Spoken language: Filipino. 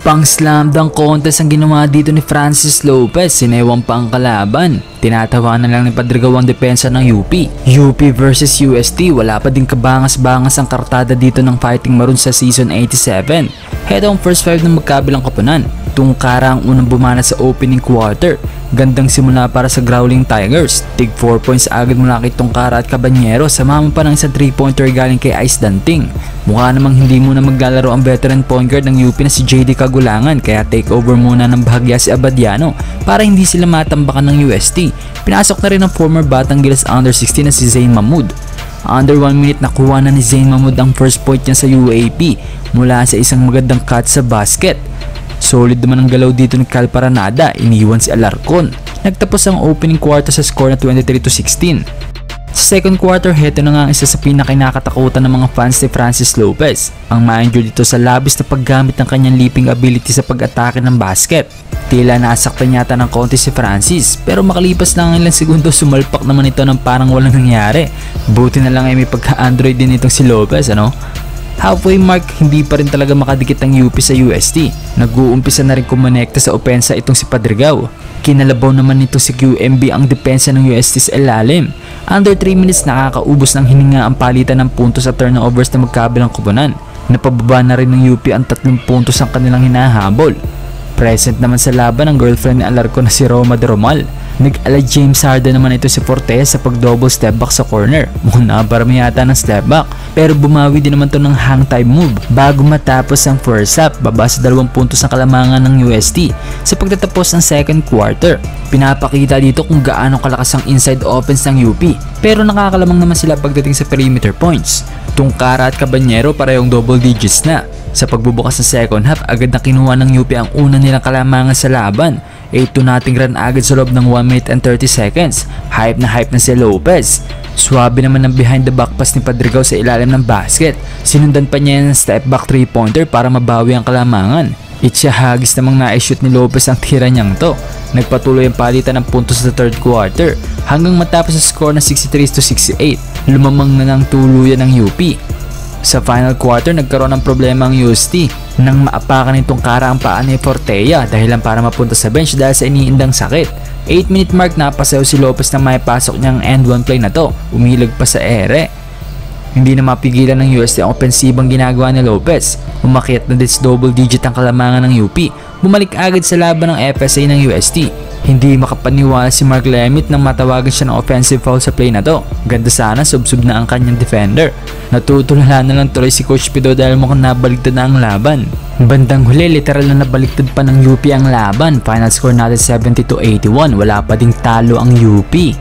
Pang slam dunk contest ang ginawa dito ni Francis Lopez, sinewang pa ang kalaban. Tinatawanan lang ni Padrigaw ang depensa ng UP. UP versus UST, wala pa din kabangas-bangas ang kartada dito ng Fighting Maroons sa season 87. Heto ang first 5 ng magkabilang koponan. Tungkara ang unang bumana sa opening quarter. Gandang simula para sa Growling Tigers. Tig 4 points agad mula kay Tungkara at Cabanyero, samama pa ng isang 3-pointer galing kay Ice Danting. Mukha namang hindi muna maglalaro ang veteran point guard ng UP na si JD Kagulangan, kaya take over muna ng bahagya si Abadiano para hindi sila matambakan ng UST. Pinasok na rin ang former Batang Gilas under 16 na si Zayn Mahmood. Under 1 minute nakuha na ni Zayn Mahmood ang first point niya sa UAP mula sa isang magandang cut sa basket. Solid naman ang galaw dito ni Cal Paranada, iniwan si Alarcon. Nagtapos ang opening quarter sa score na 23-16. Sa second quarter, heto na nga ang isa sa pinakinakatakutan ng mga fans ni Francis Lopez. Ang ma-injure dito sa labis na paggamit ng kanyang leaping ability sa pag-atake ng basket. Tila nasaktan yata ng konti si Francis, pero makalipas lang ilang segundo sumalpak naman ito ng parang walang nangyari. Buti na lang ay may pagka-android din itong si Lopez, ano? Halfway mark, hindi pa rin talaga makadikit ang UP sa UST. Nag-uumpisa na rin kumonekta sa opensa itong si Padrigaw. Kinalabaw naman nito si QMB ang depensa ng UST sa ilalim. Under 3 minutes nakakaubos ng hininga ang palitan ng puntos at turnovers na magkabilang koponan. Napababa na rin ng UP ang 3 puntos ang kanilang hinahabol. Present naman sa laban ang girlfriend ni Alarcon na si Roma de Romal. Nag-ala James Harden naman ito si Fortes sa pag-double step back sa corner. Mukhang naparami yata ng step back, pero bumawi din naman to ng hang time move bago matapos ang first half. Baba sa 2 puntos ng kalamangan ng UST sa pagtatapos ng second quarter. Pinapakita dito kung gaano kalakas ang inside offense ng UP, pero nakakalamang naman sila pagdating sa perimeter points. Tungkara at Cabanyero parehong double digits na. Sa pagbubukas ng second half, agad na kinuha ng UP ang una nilang kalamangan sa laban. 8-0 run agad sa loob ng 1 minute and 30 seconds. Hype na si Lopez. Swabe naman ng behind the back pass ni Padrigaw sa ilalim ng basket. Sinundan pa niya ng step back 3-pointer para mabawi ang kalamangan. Hagis namang na-shoot ni Lopez ang tira niyang to. Nagpatuloy ang palitan ng puntos sa third quarter hanggang matapos sa score na 63-68. Lumamang na ng tuluyan ng UP. Sa final quarter, nagkaroon ng problema ang UST nang maapakan nitong Tungkara ang paa ni Fortea dahilan para mapunta sa bench dahil sa iniindang sakit. 8-minute mark napasayaw si Lopez na may pasok niyang end one play na to. Umilag pa sa ere. Hindi na mapigilan ng UST ang opensibang ginagawa ni Lopez. Umakyat na din sa double digit ang kalamangan ng UP. Bumalik agad sa laban ng FSA ng UST. Hindi makapaniwala si Mark Lemit nang matawagan siya ng offensive foul sa play na to. Ganda sana, sub-sub na ang kanyang defender. Natutulala na lang tuloy si Coach Pido dahil mukhang nabaligtad na ang laban. Bandang huli, literal na nabaligtad pa ng UP ang laban. Final score natin 70-81, wala pa ding talo ang UP.